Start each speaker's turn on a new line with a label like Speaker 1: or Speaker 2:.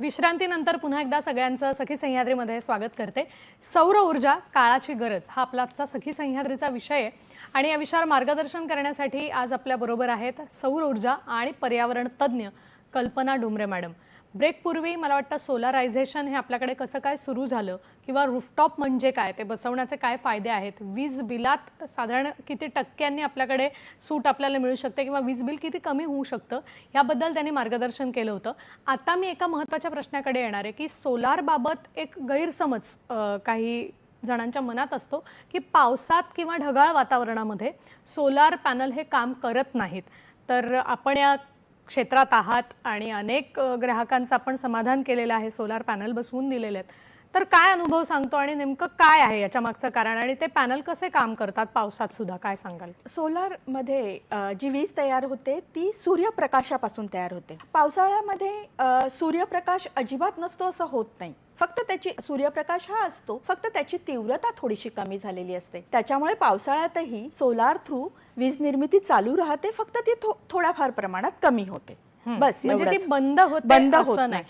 Speaker 1: विश्रांतीनंतर पुन्हा एकदा सगळ्यांचं सखी सह्याद्रीमध्ये स्वागत करते। सौर ऊर्जा काळाची गरज हा आपला आजचा सखी सह्याद्रीचा विषय आहे आणि या विषयावर मार्गदर्शन करण्यासाठी आज आपल्या बरोबर आहेत सौर ऊर्जा आणि पर्यावरण तज्ञ कल्पना डुमरे मॅडम। ब्रेक पूर्वी मला वाटतं सोलरायझेशन हे आपल्याकडे कसं काय सुरू झालं किंवा रूफटॉप म्हणजे काय, ते बसवण्याचे काय फायदे आहेत, वीज बिलात साधारण किती टक्क्यांनी आपल्याकडे सूट आपल्याला मिळू शकते किंवा वीज बिल किती कमी होऊ शकतं याबद्दल त्यांनी मार्गदर्शन केलं होतं। आता मी एका महत्त्वाच्या प्रश्नाकडे येणार आहे की सोलार बाबत एक गैरसमज काही जणांच्या मनात असतो की पावसात किंवा ढगाळ वातावरणामध्ये सोलार पॅनल हे काम करत नाहीत। तर आपण या क्षेत्रात आहात आणि अनेक ग्राहकांचं आपण समाधान केलेलं आहे, सोलार पॅनल बसवून दिलेले आहेत। तर काय अनुभव सांगतो आणि नेमकं काय आहे याच्या मागचं कारण आणि ते पॅनल कसे काम करतात पावसात सुद्धा, काय सांगाल?
Speaker 2: सोलार मध्ये जी वीज तयार होते ती सूर्यप्रकाशापासून तयार होते। पावसाळ्यामध्ये सूर्यप्रकाश अजिबात नसतो असं होत नाही, फक्त त्याची सूर्यप्रकाश हा असतो, फक्त त्याची तीव्रता थोडीशी कमी झालेली असते। त्याच्यामुळे पावसाळ्यातही सोलार थ्रू वीज निर्मिती चालू राहते, फक्त ती थोड्याफार प्रमाणात कमी होते, बस।
Speaker 1: म्हणजे ती बंद होत नाही।